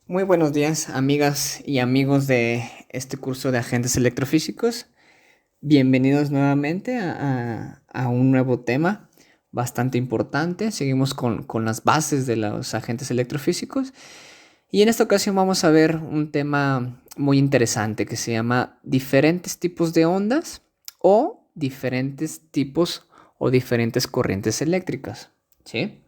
Muy buenos días, amigas y amigos de este curso de agentes electrofísicos. Bienvenidos nuevamente a un nuevo tema bastante importante. Seguimos con las bases de los agentes electrofísicos. Y en esta ocasión vamos a ver un tema muy interesante que se llama diferentes tipos de ondas o diferentes tipos o diferentes corrientes eléctricas. ¿Sí?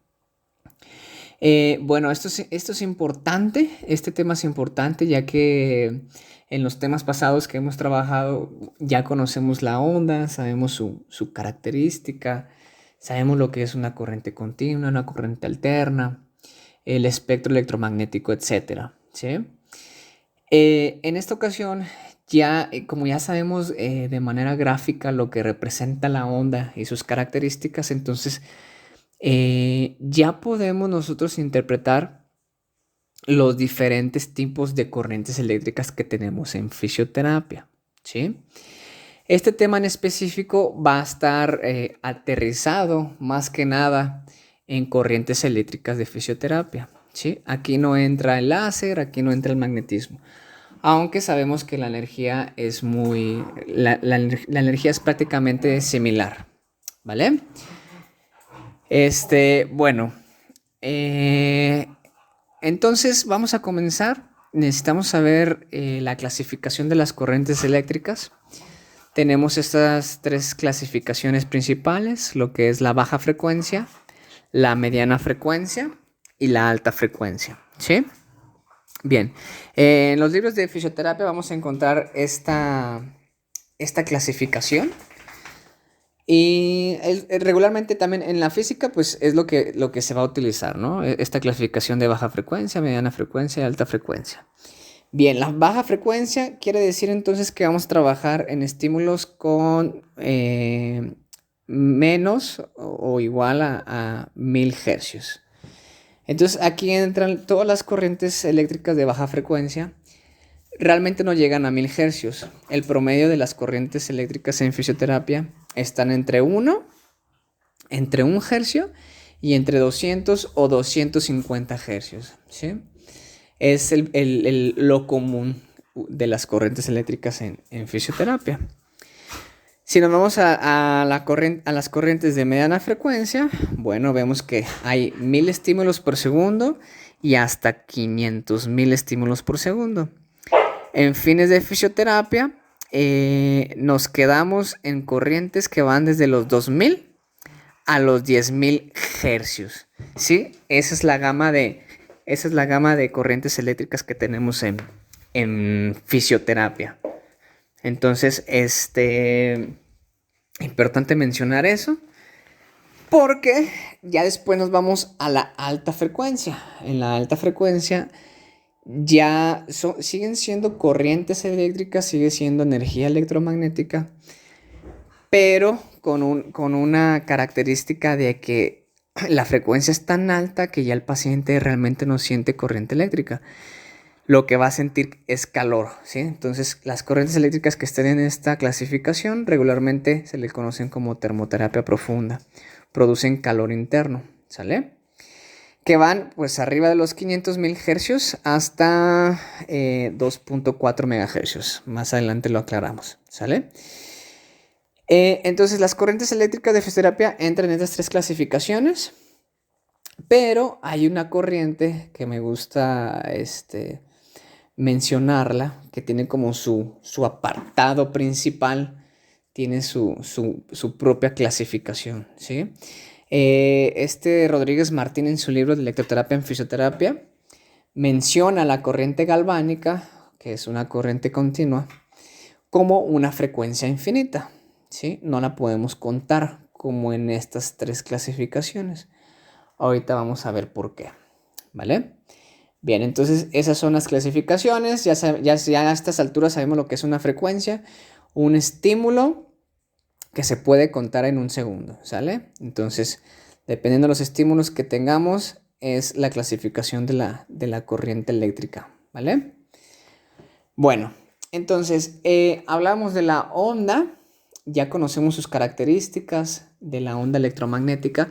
Bueno, esto es importante, este tema es importante ya que en los temas pasados que hemos trabajado ya conocemos la onda, sabemos su característica, sabemos lo que es una corriente continua, una corriente alterna, el espectro electromagnético, etcétera, ¿sí? En esta ocasión, como ya sabemos de manera gráfica lo que representa la onda y sus características, entonces ya podemos nosotros interpretar los diferentes tipos de corrientes eléctricas que tenemos en fisioterapia, ¿sí? Este tema en específico va a estar aterrizado más que nada en corrientes eléctricas de fisioterapia, ¿sí? Aquí no entra el láser, aquí no entra el magnetismo, aunque sabemos que la energía es la energía es prácticamente similar, ¿vale? Bueno, eh, entonces vamos a comenzar. Necesitamos saber la clasificación de las corrientes eléctricas. Tenemos estas tres clasificaciones principales, lo que es la baja frecuencia, la mediana frecuencia y la alta frecuencia, ¿sí? Bien, en los libros de fisioterapia vamos a encontrar esta clasificación. Y regularmente también en la física, pues es lo que se va a utilizar, ¿no? Esta clasificación de baja frecuencia, mediana frecuencia y alta frecuencia. Bien, la baja frecuencia quiere decir entonces que vamos a trabajar en estímulos con menos o igual a 1000 hercios. Entonces aquí entran todas las corrientes eléctricas de baja frecuencia. Realmente no llegan a 1000 hercios. El promedio de las corrientes eléctricas en fisioterapia están entre 1 hercio y entre 200 o 250 hercios, ¿sí? Es lo común de las corrientes eléctricas en fisioterapia. Si nos vamos a las corrientes de mediana frecuencia, bueno, vemos que hay 1000 estímulos por segundo y hasta 500,000 estímulos por segundo. En fines de fisioterapia, nos quedamos en corrientes que van desde los 2000 a los 10,000 hercios, ¿sí? Esa es la gama de corrientes eléctricas que tenemos en fisioterapia. Entonces, importante mencionar eso, porque ya después nos vamos a la alta frecuencia. En la alta frecuencia siguen siendo corrientes eléctricas, sigue siendo energía electromagnética, pero con una característica de que la frecuencia es tan alta que ya el paciente realmente no siente corriente eléctrica. Lo que va a sentir es calor, ¿sí? Entonces, las corrientes eléctricas que estén en esta clasificación regularmente se les conocen como termoterapia profunda. Producen calor interno, ¿sale? Que van pues arriba de los 500,000 hercios hasta 2.4 megahercios. Más adelante lo aclaramos, ¿sale? Entonces las corrientes eléctricas de fisioterapia entran en estas tres clasificaciones, pero hay una corriente que me gusta mencionarla, que tiene como su apartado principal, tiene su propia clasificación, ¿sí? Rodríguez Martín en su libro de electroterapia en fisioterapia menciona la corriente galvánica, que es una corriente continua, como una frecuencia infinita, ¿sí? No la podemos contar como en estas tres clasificaciones. Ahorita vamos a ver por qué, ¿vale? Bien, entonces esas son las clasificaciones. Ya a estas alturas sabemos lo que es una frecuencia, un estímulo que se puede contar en un segundo, ¿sale? Entonces, dependiendo de los estímulos que tengamos, es la clasificación de la corriente eléctrica, ¿vale? Bueno, entonces, hablamos de la onda, ya conocemos sus características de la onda electromagnética,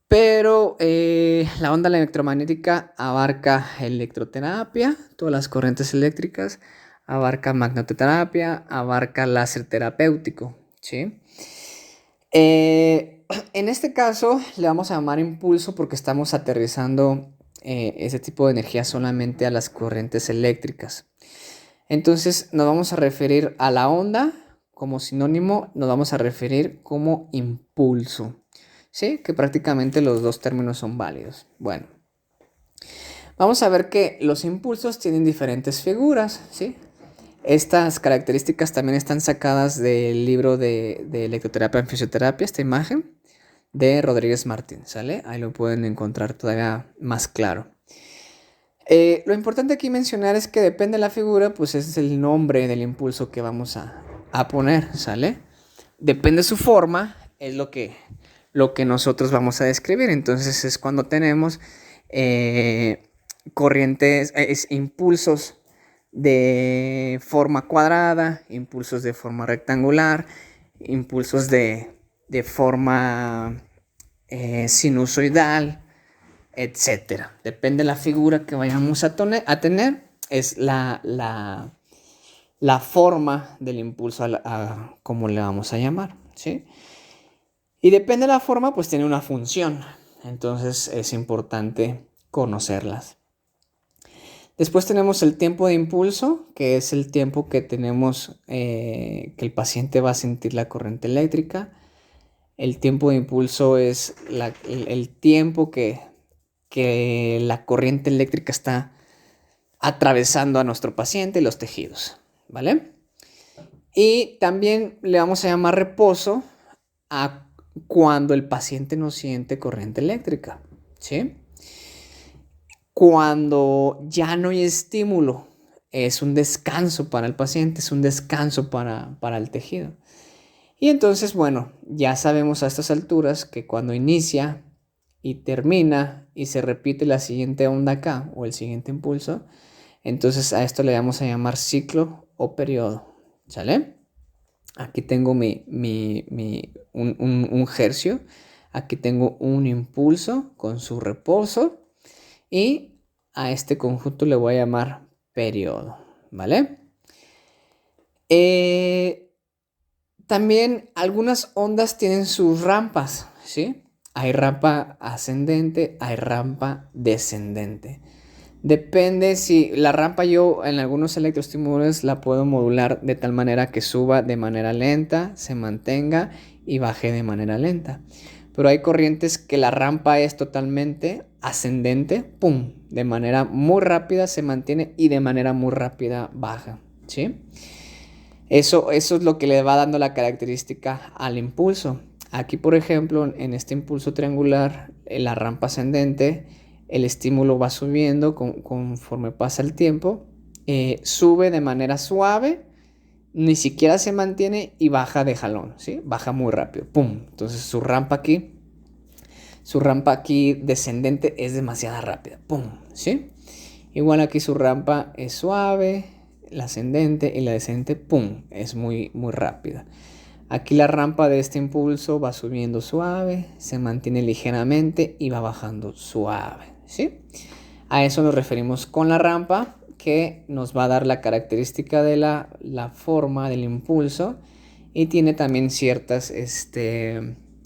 Pero la onda electromagnética abarca electroterapia, todas las corrientes eléctricas, abarca magnetoterapia, abarca láser terapéutico, ¿sí? En este caso le vamos a llamar impulso porque estamos aterrizando ese tipo de energía solamente a las corrientes eléctricas. Entonces nos vamos a referir a la onda como sinónimo, nos vamos a referir como impulso. ¿Sí? Que prácticamente los dos términos son válidos. Bueno, vamos a ver que los impulsos tienen diferentes figuras, ¿sí? Estas características también están sacadas del libro de electroterapia en fisioterapia, esta imagen de Rodríguez Martín, ¿sale? Ahí lo pueden encontrar todavía más claro. Lo importante aquí mencionar es que depende de la figura, pues es el nombre del impulso que vamos a poner, ¿sale? Depende de su forma, es lo que nosotros vamos a describir. Entonces es cuando tenemos corrientes, impulsos de forma cuadrada, impulsos de forma rectangular, impulsos de forma sinusoidal, etcétera. Depende de la figura que vayamos a tener, es la forma del impulso como le vamos a llamar, ¿sí? Y depende de la forma, pues tiene una función. Entonces es importante conocerlas. Después tenemos el tiempo de impulso, que es el tiempo que tenemos que el paciente va a sentir la corriente eléctrica. El tiempo de impulso es el tiempo que la corriente eléctrica está atravesando a nuestro paciente y los tejidos, ¿vale? Y también le vamos a llamar reposo a cuando el paciente no siente corriente eléctrica, ¿sí? Cuando ya no hay estímulo, es un descanso para el paciente, es un descanso para el tejido. Y entonces, bueno, ya sabemos a estas alturas que cuando inicia y termina y se repite la siguiente onda acá o el siguiente impulso, entonces a esto le vamos a llamar ciclo o periodo, ¿sale? Aquí tengo un hercio, aquí tengo un impulso con su reposo y a este conjunto le voy a llamar periodo, ¿vale? También algunas ondas tienen sus rampas, ¿sí? Hay rampa ascendente, hay rampa descendente. Depende si la rampa yo en algunos electroestimuladores la puedo modular de tal manera que suba de manera lenta, se mantenga y baje de manera lenta. Pero hay corrientes que la rampa es totalmente ascendente, pum, de manera muy rápida se mantiene y de manera muy rápida baja, ¿sí? Eso es lo que le va dando la característica al impulso. Aquí, por ejemplo, en este impulso triangular, en la rampa ascendente, el estímulo va subiendo conforme pasa el tiempo, sube de manera suave, ni siquiera se mantiene y baja de jalón, ¿sí? Baja muy rápido, ¡pum! Entonces su rampa aquí descendente es demasiado rápida, ¡pum! ¿Sí? Igual aquí su rampa es suave, la ascendente y la descendente, ¡pum! Es muy, muy rápida. Aquí la rampa de este impulso va subiendo suave, se mantiene ligeramente y va bajando suave, ¿sí? A eso nos referimos con la rampa, que nos va a dar la característica de la forma del impulso y tiene también ciertas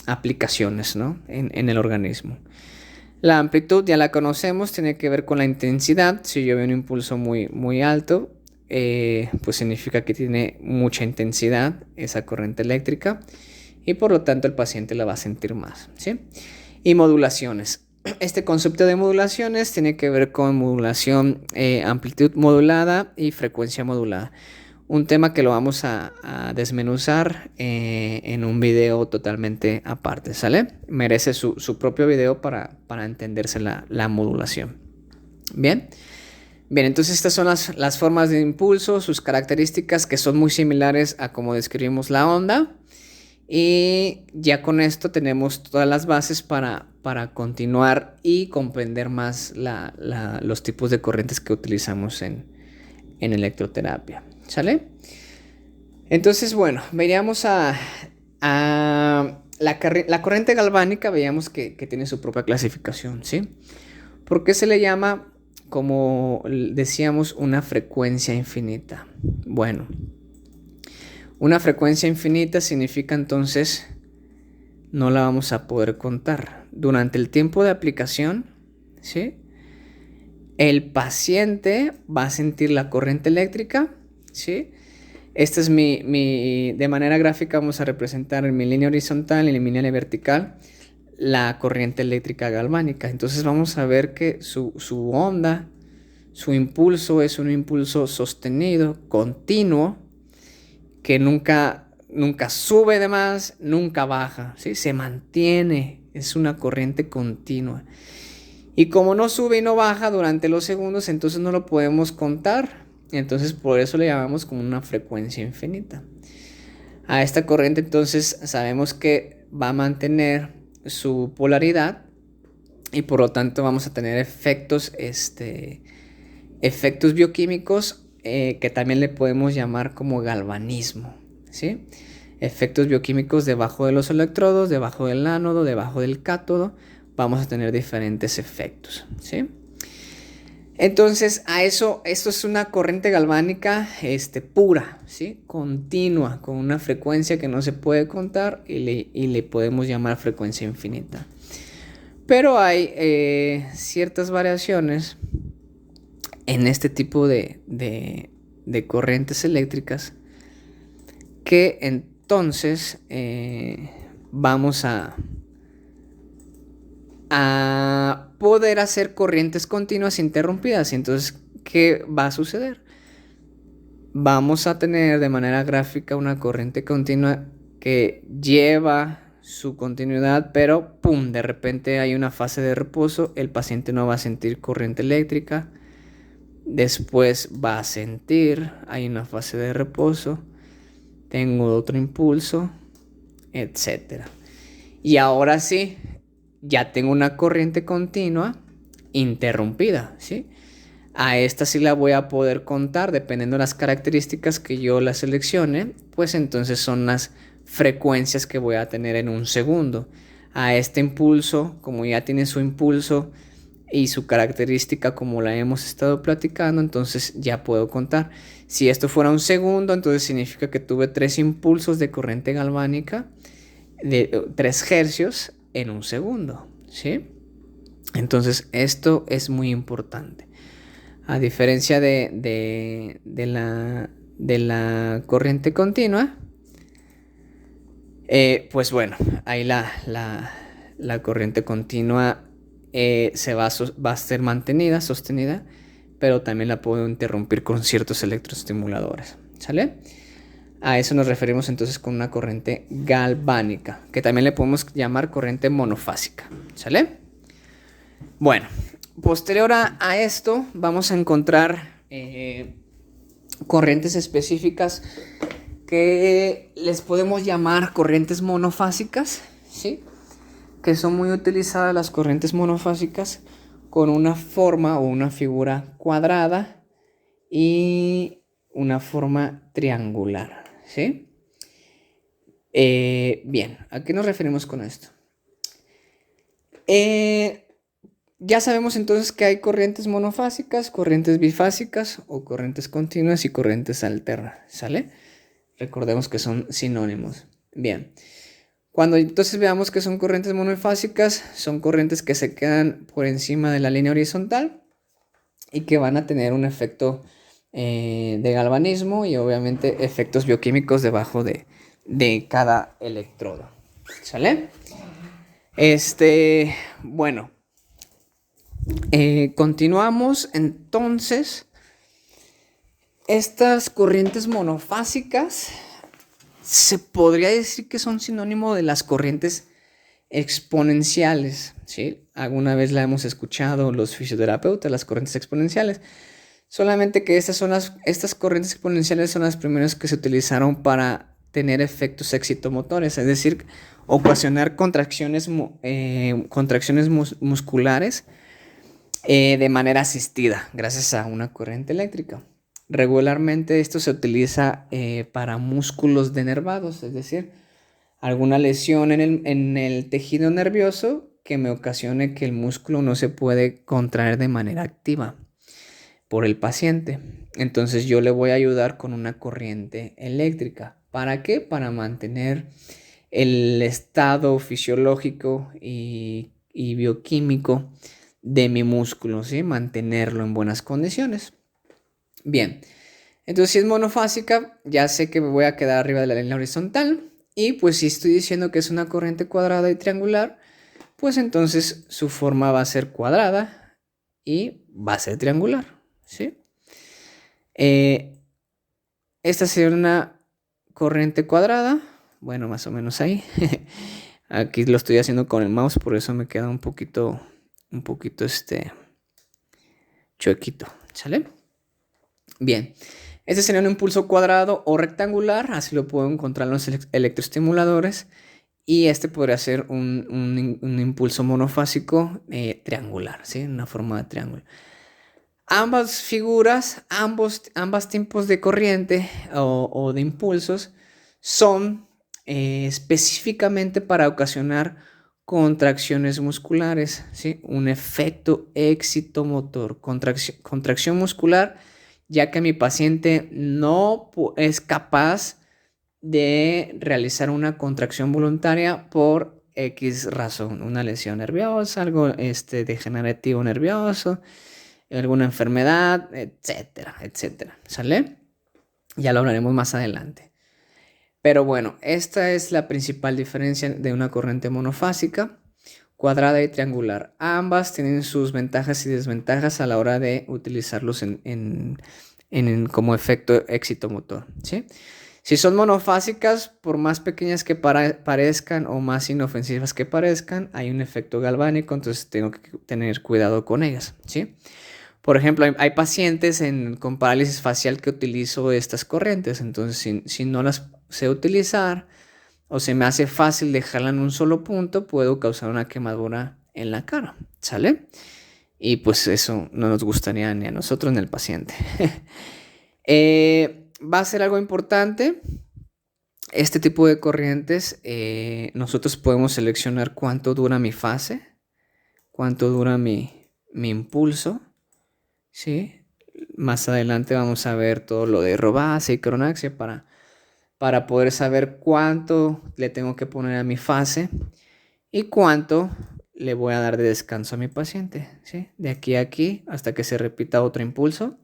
aplicaciones, ¿no? en el organismo. La amplitud ya la conocemos, tiene que ver con la intensidad. Si yo veo un impulso muy, muy alto, pues significa que tiene mucha intensidad esa corriente eléctrica y por lo tanto el paciente la va a sentir más, ¿sí? Y modulaciones. Este concepto de modulaciones tiene que ver con modulación, amplitud modulada y frecuencia modulada. Un tema que lo vamos a desmenuzar en un video totalmente aparte, ¿sale? Merece su propio video para entenderse la modulación. Bien. Bien, entonces estas son las formas de impulso, sus características que son muy similares a como describimos la onda. Y ya con esto tenemos todas las bases para continuar y comprender más los tipos de corrientes que utilizamos en electroterapia. ¿Sale? Entonces, bueno, veríamos a la corriente galvánica veíamos que tiene su propia clasificación, ¿sí? ¿Por qué se le llama, como decíamos, una frecuencia infinita? Bueno, una frecuencia infinita significa entonces no la vamos a poder contar. Durante el tiempo de aplicación, ¿sí? El paciente va a sentir la corriente eléctrica, ¿sí? Esta es de manera gráfica vamos a representar en mi línea horizontal y en mi línea vertical la corriente eléctrica galvánica. Entonces vamos a ver que su onda, su impulso es un impulso sostenido, continuo, que nunca sube de más, nunca baja, ¿sí? Se mantiene, es una corriente continua. Y como no sube y no baja durante los segundos, entonces no lo podemos contar. Entonces por eso le llamamos como una frecuencia infinita. A esta corriente entonces sabemos que va a mantener su polaridad y por lo tanto vamos a tener efectos bioquímicos que también le podemos llamar como galvanismo, ¿sí? Efectos bioquímicos debajo de los electrodos, debajo del ánodo, debajo del cátodo. Vamos a tener diferentes efectos, ¿sí? Entonces, esto es una corriente galvánica pura, ¿sí? Continua, con una frecuencia que no se puede contar y le podemos llamar frecuencia infinita. Pero hay ciertas variaciones en este tipo de corrientes eléctricas que entonces vamos a poder hacer corrientes continuas interrumpidas. Entonces, ¿qué va a suceder? Vamos a tener de manera gráfica una corriente continua que lleva su continuidad, pero ¡pum!, de repente hay una fase de reposo, el paciente no va a sentir corriente eléctrica, después va a sentir, hay una fase de reposo, tengo otro impulso, etc. Y ahora sí, ya tengo una corriente continua interrumpida, ¿sí? A esta sí la voy a poder contar dependiendo de las características que yo la seleccione, pues entonces son las frecuencias que voy a tener en un segundo. A este impulso, como ya tiene su impulso y su característica como la hemos estado platicando, entonces ya puedo contar. Si esto fuera un segundo, entonces significa que tuve 3 impulsos de corriente galvánica de 3 hercios en un segundo, ¿sí? Entonces esto es muy importante. A diferencia de la corriente continua, pues bueno, ahí la corriente continua va a ser mantenida, sostenida, pero también la puedo interrumpir con ciertos electroestimuladores, ¿sale? A eso nos referimos entonces con una corriente galvánica, que también le podemos llamar corriente monofásica, ¿sale? Bueno, posterior a esto vamos a encontrar corrientes específicas que les podemos llamar corrientes monofásicas, ¿sí? Que son muy utilizadas las corrientes monofásicas con una forma o una figura cuadrada y una forma triangular, ¿sí? Bien, ¿a qué nos referimos con esto? Ya sabemos entonces que hay corrientes monofásicas, corrientes bifásicas o corrientes continuas y corrientes alternas, ¿sale? Recordemos que son sinónimos. Bien, cuando entonces veamos que son corrientes monofásicas, son corrientes que se quedan por encima de la línea horizontal y que van a tener un efecto de galvanismo y obviamente efectos bioquímicos debajo de cada electrodo, ¿sale? Bueno, continuamos entonces. Estas corrientes monofásicas se podría decir que son sinónimo de las corrientes exponenciales, ¿sí? Alguna vez la hemos escuchado los fisioterapeutas, las corrientes exponenciales. Solamente que estas corrientes exponenciales son las primeras que se utilizaron para tener efectos excitomotores, es decir, ocasionar contracciones musculares de manera asistida, gracias a una corriente eléctrica. Regularmente esto se utiliza para músculos denervados, es decir, alguna lesión en el tejido nervioso que me ocasione que el músculo no se puede contraer de manera activa por el paciente. Entonces yo le voy a ayudar con una corriente eléctrica. ¿Para qué? Para mantener el estado fisiológico y bioquímico de mi músculo, ¿sí? Mantenerlo en buenas condiciones. Bien, entonces si es monofásica, ya sé que me voy a quedar arriba de la línea horizontal. Y pues si estoy diciendo que es una corriente cuadrada y triangular, pues entonces su forma va a ser cuadrada y va a ser triangular, ¿sí? Esta sería una corriente cuadrada, bueno, más o menos ahí. Aquí lo estoy haciendo con el mouse, por eso me queda un poquito chuequito, ¿sale? Bien, este sería un impulso cuadrado o rectangular, así lo puedo encontrar en los electroestimuladores. Y este podría ser un impulso monofásico triangular, ¿sí? Una forma de triángulo. Ambas figuras, ambos tipos de corriente o de impulsos son específicamente para ocasionar contracciones musculares, ¿sí? Un efecto excitomotor, contracción muscular, ya que mi paciente no es capaz de realizar una contracción voluntaria por X razón, una lesión nerviosa, algo degenerativo nervioso, alguna enfermedad, etcétera, etcétera. ¿Sale? Ya lo hablaremos más adelante. Pero bueno, esta es la principal diferencia de una corriente monofásica, cuadrada y triangular. Ambas tienen sus ventajas y desventajas a la hora de utilizarlos como efecto excitomotor, ¿sí? Si son monofásicas, por más pequeñas que parezcan o más inofensivas que parezcan, hay un efecto galvánico, entonces tengo que tener cuidado con ellas, ¿sí? Por ejemplo, hay pacientes con parálisis facial que utilizo estas corrientes, entonces si no las sé utilizar o se me hace fácil dejarla en un solo punto, puedo causar una quemadura en la cara, ¿sale? Y pues eso no nos gustaría ni a nosotros ni al paciente. Va a ser algo importante. Este tipo de corrientes, nosotros podemos seleccionar cuánto dura mi fase, cuánto dura mi impulso, ¿sí? Más adelante vamos a ver todo lo de Robace y cronaxia para poder saber cuánto le tengo que poner a mi fase y cuánto le voy a dar de descanso a mi paciente, ¿sí? De aquí a aquí hasta que se repita otro impulso.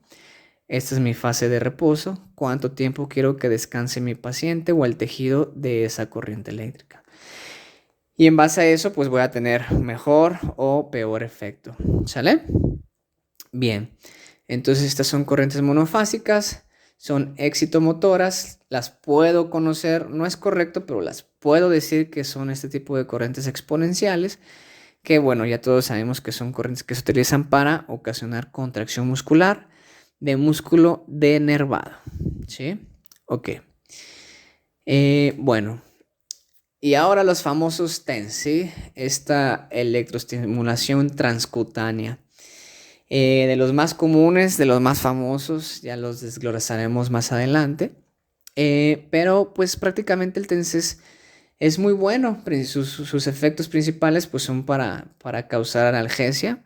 Esta es mi fase de reposo. ¿Cuánto tiempo quiero que descanse mi paciente o el tejido de esa corriente eléctrica? Y en base a eso, pues voy a tener mejor o peor efecto. ¿Sale? Bien. Entonces estas son corrientes monofásicas, son excitomotoras, las puedo conocer, no es correcto, pero las puedo decir que son este tipo de corrientes exponenciales, que bueno, ya todos sabemos que son corrientes que se utilizan para ocasionar contracción muscular de músculo denervado, ¿sí? Ok. Bueno, y ahora los famosos TENS, ¿sí? Esta electroestimulación transcutánea. De los más comunes, de los más famosos, ya los desglosaremos más adelante. Pero pues prácticamente el TENS es muy bueno. Sus efectos principales pues son para causar analgesia,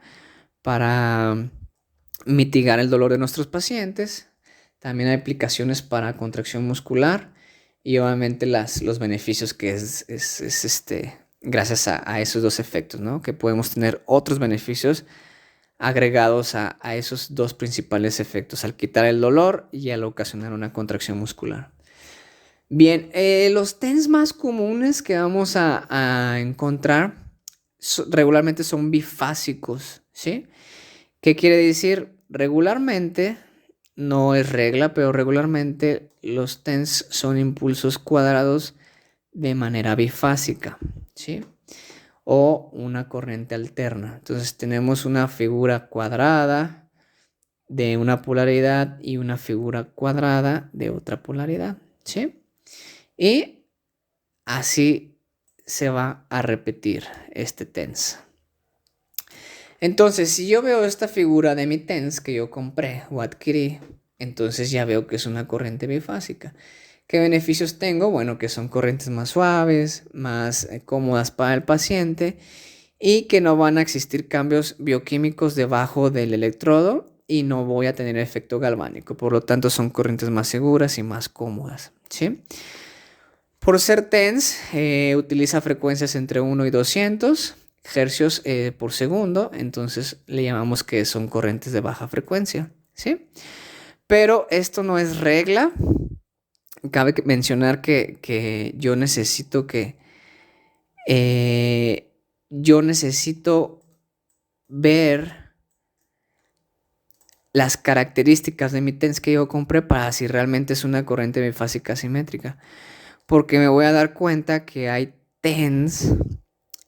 para mitigar el dolor de nuestros pacientes. También hay aplicaciones para contracción muscular y obviamente los beneficios que es gracias a esos dos efectos, ¿no? Que podemos tener otros beneficios agregados a esos dos principales efectos, al quitar el dolor y al ocasionar una contracción muscular. Bien, los TENS más comunes que vamos a encontrar regularmente son bifásicos, ¿sí? ¿Qué quiere decir? Regularmente, no es regla, pero regularmente los TENS son impulsos cuadrados de manera bifásica, ¿sí? O una corriente alterna. Entonces tenemos una figura cuadrada de una polaridad y una figura cuadrada de otra polaridad, ¿sí? Y así se va a repetir este TENS. Entonces, si yo veo esta figura de mi TENS que yo compré o adquirí, entonces ya veo que es una corriente bifásica. ¿Qué beneficios tengo? Bueno, que son corrientes más suaves, más cómodas para el paciente y que no van a existir cambios bioquímicos debajo del electrodo y no voy a tener efecto galvánico. Por lo tanto, son corrientes más seguras y más cómodas, ¿sí? Por ser TENS, utiliza frecuencias entre 1 y 200 hercios por segundo, entonces le llamamos que son corrientes de baja frecuencia, ¿sí? Pero esto no es regla. Cabe mencionar que yo necesito ver las características de mi TENS que yo compré para si realmente es una corriente bifásica simétrica. Porque me voy a dar cuenta que hay TENS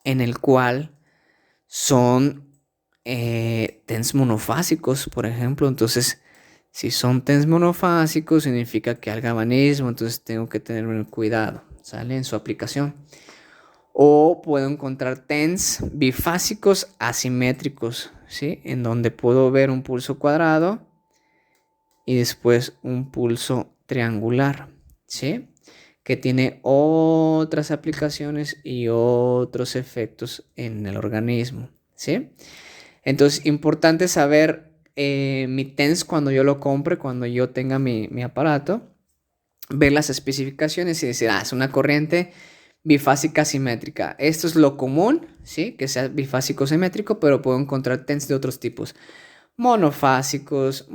en el cual son TENS monofásicos, por ejemplo. Entonces, si son TENS monofásicos, significa que hay galvanismo, entonces tengo que tener cuidado, ¿sale? En su aplicación. O puedo encontrar TENS bifásicos asimétricos, ¿sí? En donde puedo ver un pulso cuadrado y después un pulso triangular, ¿sí? Que tiene otras aplicaciones y otros efectos en el organismo, ¿sí? Entonces, importante saber mi TENS cuando yo lo compre, cuando yo tenga mi aparato, ver las especificaciones y decir, es una corriente bifásica simétrica. Esto es lo común, ¿sí? Que sea bifásico simétrico, pero puedo encontrar TENS de otros tipos. Monofásicos,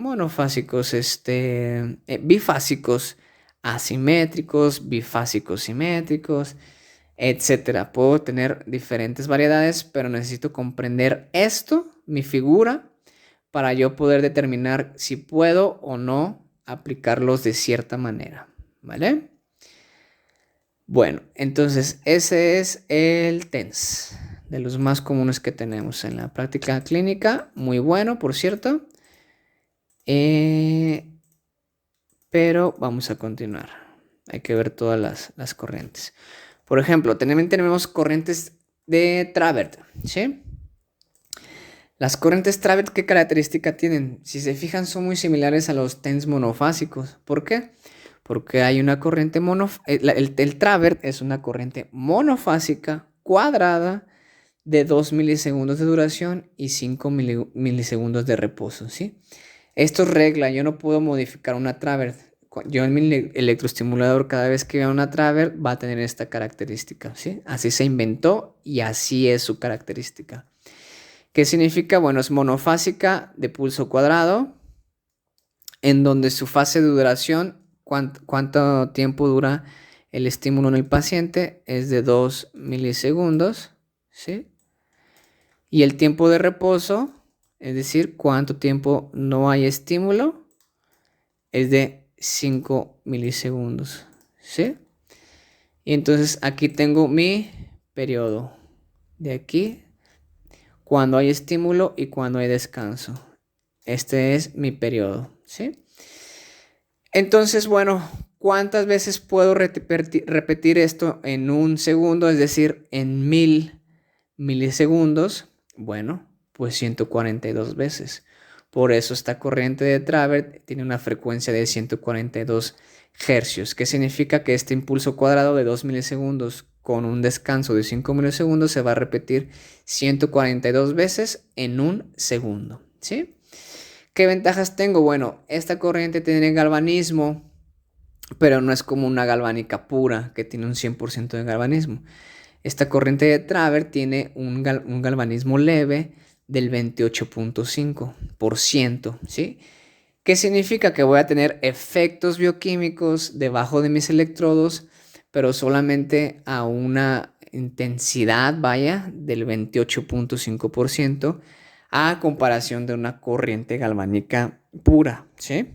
bifásicos asimétricos, bifásicos simétricos, etcétera. Puedo tener diferentes variedades, pero necesito comprender esto, mi figura, para yo poder determinar si puedo o no aplicarlos de cierta manera, ¿vale? Bueno, entonces ese es el TENS, de los más comunes que tenemos en la práctica clínica. Muy bueno, por cierto. Pero vamos a continuar. Hay que ver todas las corrientes. Por ejemplo, también tenemos corrientes de Travert, ¿sí? Las corrientes Travert, ¿qué característica tienen? Si se fijan, son muy similares a los TENS monofásicos. ¿Por qué? Porque hay una corriente el Travert es una corriente monofásica cuadrada de 2 milisegundos de duración y 5 milisegundos de reposo, ¿sí? Esto es regla, yo no puedo modificar una Travert. Yo en mi electroestimulador, cada vez que vea una Travert, va a tener esta característica, ¿sí? Así se inventó y así es su característica. ¿Qué significa? Bueno, es monofásica de pulso cuadrado, en donde su fase de duración, cuánto tiempo dura el estímulo en el paciente, es de 2 milisegundos, ¿sí? Y el tiempo de reposo, es decir, cuánto tiempo no hay estímulo, es de 5 milisegundos, ¿sí? Y entonces aquí tengo mi periodo. De aquí, cuando hay estímulo y cuando hay descanso. Este es mi periodo, ¿sí? Entonces, bueno, ¿cuántas veces puedo repetir esto en un segundo? Es decir, en 1000 milisegundos. Bueno, pues 142 veces. Por eso esta corriente de Travert tiene una frecuencia de 142 hercios, que significa que este impulso cuadrado de 2 milisegundos con un descanso de 5 milisegundos se va a repetir 142 veces en un segundo, ¿sí? ¿Qué ventajas tengo? Bueno, esta corriente tiene galvanismo, pero no es como una galvánica pura que tiene un 100% de galvanismo. Esta corriente de Travert tiene un galvanismo leve del 28.5%, ¿sí? ¿Qué significa? Que voy a tener efectos bioquímicos debajo de mis electrodos, pero solamente a una intensidad, vaya, del 28.5% a comparación de una corriente galvánica pura, ¿sí?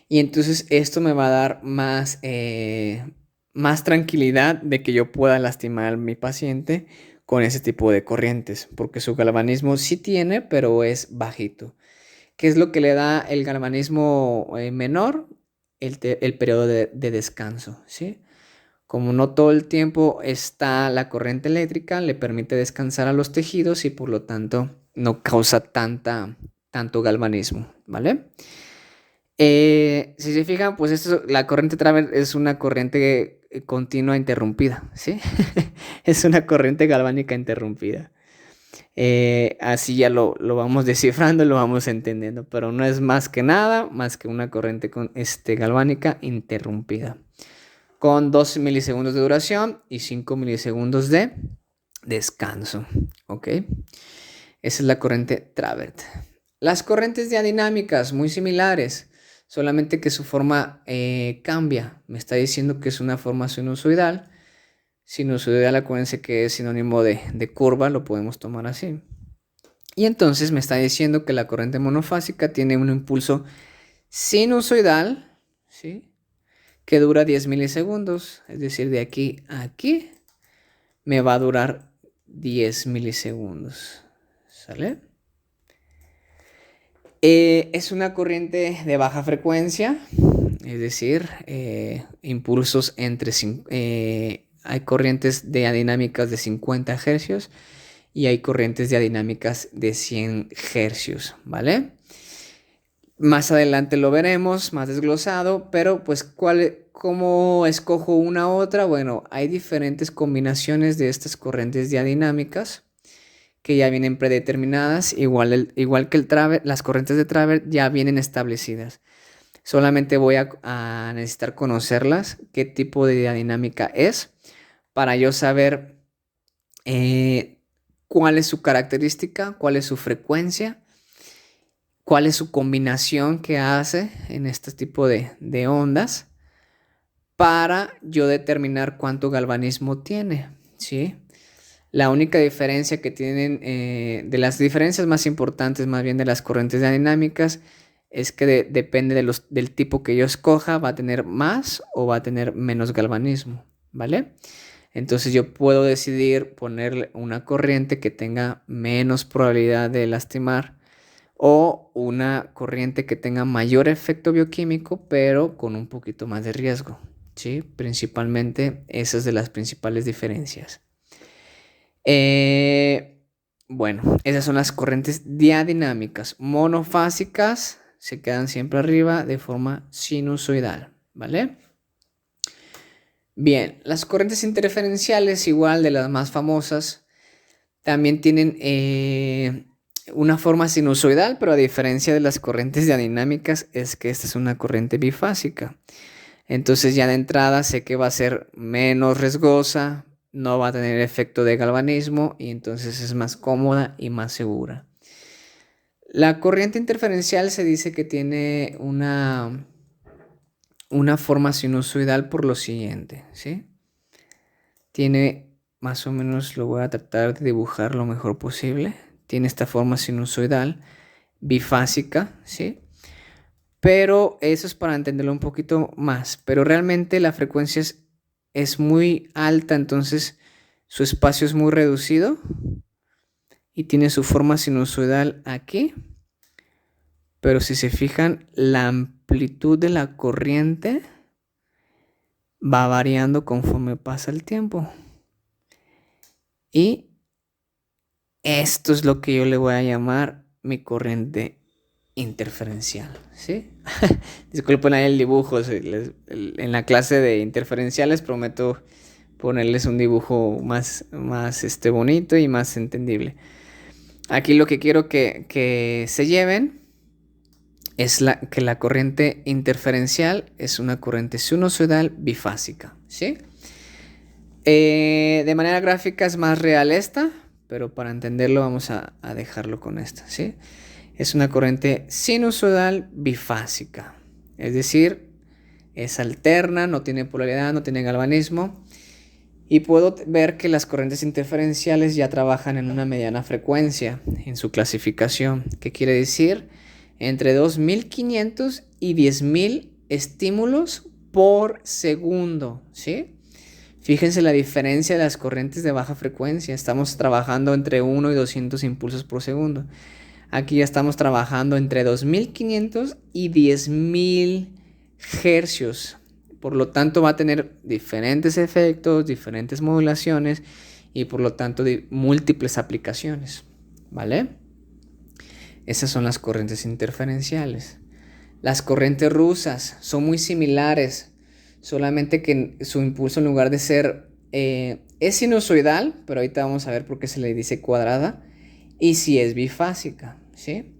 Y entonces esto me va a dar más tranquilidad de que yo pueda lastimar a mi paciente con ese tipo de corrientes, porque su galvanismo sí tiene, pero es bajito. ¿Qué es lo que le da el galvanismo menor? El periodo de descanso, ¿sí? Como no todo el tiempo está la corriente eléctrica, le permite descansar a los tejidos y por lo tanto no causa tanto galvanismo, ¿vale? Si se fijan, pues la corriente Travert es una corriente continua interrumpida, ¿sí? Es una corriente galvánica interrumpida. Así ya lo vamos descifrando, lo vamos entendiendo, pero no es más que nada, más que una corriente galvánica interrumpida, con 2 milisegundos de duración y 5 milisegundos de descanso, ¿ok? Esa es la corriente Travert. Las corrientes diadinámicas, muy similares, solamente que su forma cambia. Me está diciendo que es una forma sinusoidal. Sinusoidal, acuérdense que es sinónimo de curva, lo podemos tomar así. Y entonces me está diciendo que la corriente monofásica tiene un impulso sinusoidal, ¿sí?, que dura 10 milisegundos. Es decir, de aquí a aquí me va a durar 10 milisegundos. ¿Sale? Es una corriente de baja frecuencia, es decir, impulsos entre... hay corrientes diadinámicas de 50 Hz y hay corrientes diadinámicas de 100 Hz, ¿vale? Más adelante lo veremos más desglosado, pero pues ¿cómo escojo una u otra? Bueno, hay diferentes combinaciones de estas corrientes diadinámicas que ya vienen predeterminadas, igual que el Travert, las corrientes de Travert ya vienen establecidas. Solamente voy a necesitar conocerlas, qué tipo de dinámica es, para yo saber cuál es su característica, cuál es su frecuencia, cuál es su combinación que hace en este tipo de ondas, para yo determinar cuánto galvanismo tiene, ¿sí? La única diferencia que tienen, de las diferencias más importantes más bien de las corrientes dinámicas, es que depende del tipo que yo escoja, va a tener más o va a tener menos galvanismo, ¿vale? Entonces yo puedo decidir ponerle una corriente que tenga menos probabilidad de lastimar o una corriente que tenga mayor efecto bioquímico pero con un poquito más de riesgo, ¿sí? Principalmente esas de las principales diferencias. Bueno, esas son las corrientes diadinámicas. Monofásicas se quedan siempre arriba de forma sinusoidal, ¿vale? Bien, las corrientes interferenciales, igual de las más famosas, también tienen una forma sinusoidal, pero a diferencia de las corrientes diadinámicas, es que esta es una corriente bifásica. Entonces ya de entrada sé que va a ser menos riesgosa, no va a tener efecto de galvanismo y entonces es más cómoda y más segura. La corriente interferencial se dice que tiene una forma sinusoidal por lo siguiente, ¿sí? Tiene más o menos, lo voy a tratar de dibujar lo mejor posible. Tiene esta forma sinusoidal bifásica, ¿sí? Pero eso es para entenderlo un poquito más. Pero realmente la frecuencia es muy alta, entonces su espacio es muy reducido y tiene su forma sinusoidal aquí. Pero si se fijan, la amplitud de la corriente va variando conforme pasa el tiempo. Y esto es lo que yo le voy a llamar mi corriente interferencial, ¿sí? Disculpen ahí el dibujo, en la clase de interferenciales prometo ponerles un dibujo más bonito y más entendible. Aquí lo que quiero que se lleven es que la corriente interferencial es una corriente sinusoidal bifásica, ¿sí? De manera gráfica es más real esta, pero para entenderlo vamos a dejarlo con esta, ¿sí? Es una corriente sinusoidal bifásica, es decir, es alterna, no tiene polaridad, no tiene galvanismo. Y puedo ver que las corrientes interferenciales ya trabajan en una mediana frecuencia en su clasificación. ¿Qué quiere decir? Entre 2500 y 10.000 estímulos por segundo, ¿sí? Fíjense la diferencia de las corrientes de baja frecuencia. Estamos trabajando entre 1 y 200 impulsos por segundo. Aquí ya estamos trabajando entre 2500 y 10.000 hercios. Por lo tanto va a tener diferentes efectos, diferentes modulaciones y por lo tanto múltiples aplicaciones, ¿vale? Esas son las corrientes interferenciales. Las corrientes rusas son muy similares, solamente que su impulso en lugar de ser es sinusoidal, pero ahorita vamos a ver por qué se le dice cuadrada, y si es bifásica, ¿sí?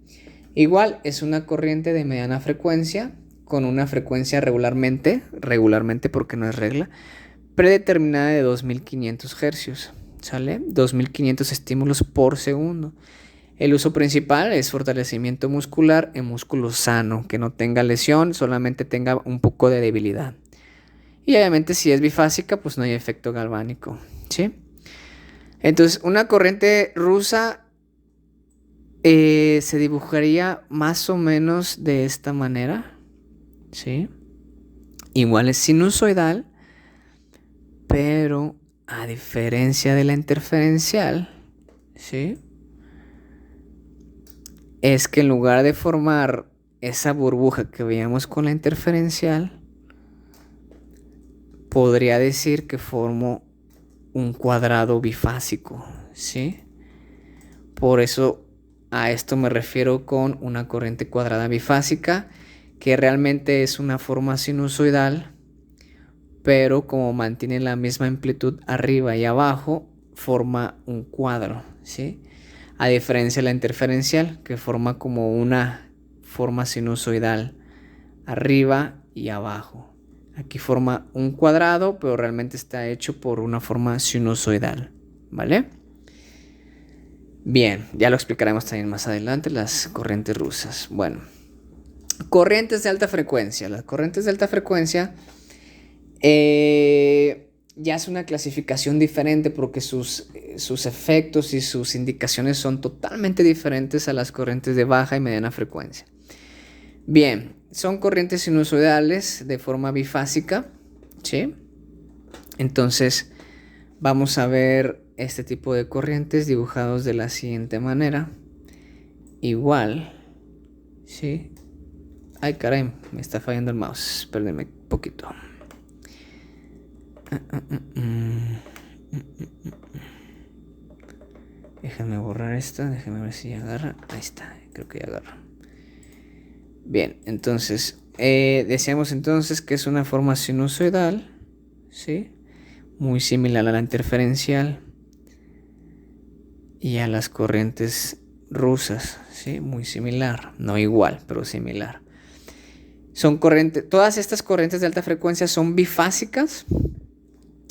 Igual es una corriente de mediana frecuencia con una frecuencia regularmente porque no es regla, predeterminada de 2500 hercios, ¿sale? 2500 estímulos por segundo. El uso principal es fortalecimiento muscular en músculo sano, que no tenga lesión, solamente tenga un poco de debilidad. Y obviamente si es bifásica, pues no hay efecto galvánico, ¿sí? Entonces, una corriente rusa se dibujaría más o menos de esta manera, ¿sí? Igual es sinusoidal, pero a diferencia de la interferencial, ¿sí? Es que en lugar de formar esa burbuja que veíamos con la interferencial, podría decir que formo un cuadrado bifásico, ¿sí? Por eso a esto me refiero con una corriente cuadrada bifásica, que realmente es una forma sinusoidal, pero como mantiene la misma amplitud arriba y abajo, forma un cuadro, ¿sí? A diferencia de la interferencial, que forma como una forma sinusoidal arriba y abajo. Aquí forma un cuadrado, pero realmente está hecho por una forma sinusoidal, ¿vale? Bien, ya lo explicaremos también más adelante, las corrientes rusas. Bueno, corrientes de alta frecuencia. Las corrientes de alta frecuencia ya es una clasificación diferente porque sus efectos y sus indicaciones son totalmente diferentes a las corrientes de baja y mediana frecuencia. Bien, son corrientes sinusoidales de forma bifásica, ¿sí? Entonces, vamos a ver este tipo de corrientes dibujados de la siguiente manera. Igual, ¿sí? Ay, caray, me está fallando el mouse. Perdeme un poquito. Déjame borrar esta, déjame ver si ya agarra. Ahí está, creo que ya agarra. Bien, entonces, decíamos entonces que es una forma sinusoidal, ¿sí? Muy similar a la interferencial y a las corrientes rusas, ¿sí? Muy similar, no igual, pero similar. Son corrientes, todas estas corrientes de alta frecuencia son bifásicas.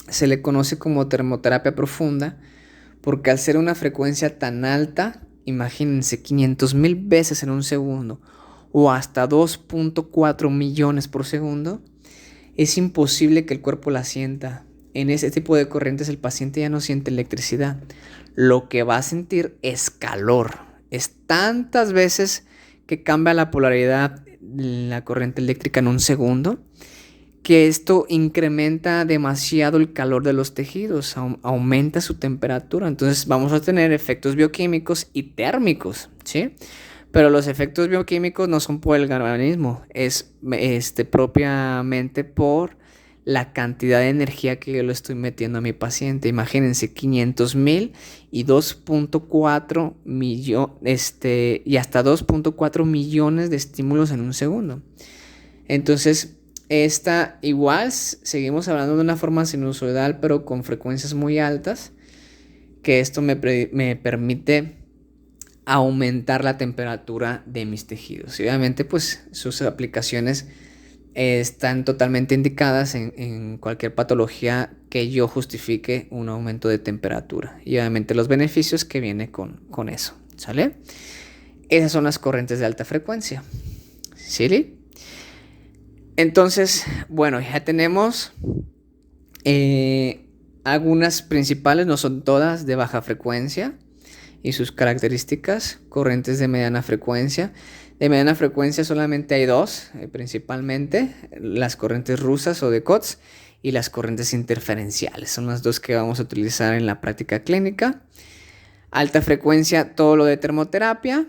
Se le conoce como termoterapia profunda porque al ser una frecuencia tan alta, imagínense 500,000 veces en un segundo o hasta 2.4 millones por segundo, es imposible que el cuerpo la sienta. En ese tipo de corrientes el paciente ya no siente electricidad. Lo que va a sentir es calor. Es tantas veces que cambia la polaridad de la corriente eléctrica en un segundo que esto incrementa demasiado el calor de los tejidos, aumenta su temperatura. Entonces vamos a tener efectos bioquímicos y térmicos, ¿sí? Pero los efectos bioquímicos no son por el galvanismo, es propiamente por la cantidad de energía que yo le estoy metiendo a mi paciente. Imagínense, 500,000 y 2.4 millones, y hasta 2.4 millones de estímulos en un segundo. Entonces, esta igual, seguimos hablando de una forma sinusoidal, pero con frecuencias muy altas, que esto me permite aumentar la temperatura de mis tejidos. Y obviamente, pues, sus aplicaciones están totalmente indicadas en cualquier patología que yo justifique un aumento de temperatura. Y obviamente los beneficios que viene con eso, ¿sale? Esas son las corrientes de alta frecuencia. ¿Sí? Entonces, bueno, ya tenemos algunas principales, no son todas, de baja frecuencia y sus características. Corrientes de mediana frecuencia. De mediana frecuencia solamente hay dos, principalmente las corrientes rusas o de COTS y las corrientes interferenciales. Son las dos que vamos a utilizar en la práctica clínica. Alta frecuencia, todo lo de termoterapia.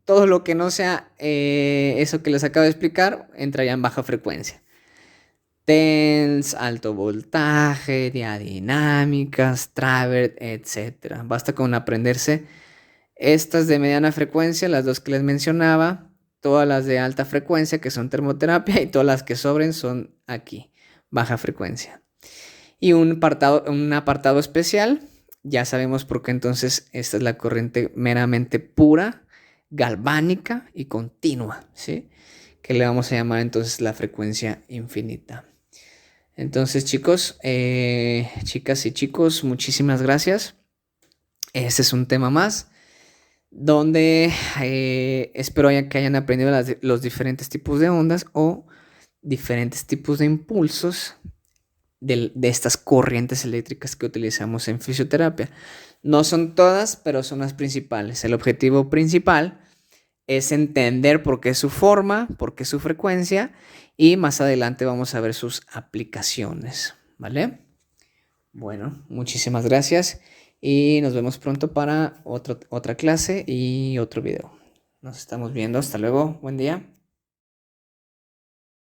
Todo lo que no sea eso que les acabo de explicar entraría en baja frecuencia. TENS, alto voltaje, diadinámicas, Travert, etc. Basta con aprenderse estas de mediana frecuencia, las dos que les mencionaba, todas las de alta frecuencia, que son termoterapia, y todas las que sobren son aquí, baja frecuencia. Y un apartado especial, ya sabemos por qué entonces esta es la corriente meramente pura, galvánica y continua, ¿sí? Que le vamos a llamar entonces la frecuencia infinita. Entonces, chicos, chicas y chicos, muchísimas gracias. Este es un tema más donde espero que hayan aprendido los diferentes tipos de ondas o diferentes tipos de impulsos de estas corrientes eléctricas que utilizamos en fisioterapia. No son todas, pero son las principales. El objetivo principal es entender por qué su forma, por qué su frecuencia, y más adelante vamos a ver sus aplicaciones, ¿vale? Bueno, muchísimas gracias y nos vemos pronto para otra clase y otro video. Nos estamos viendo, hasta luego, buen día.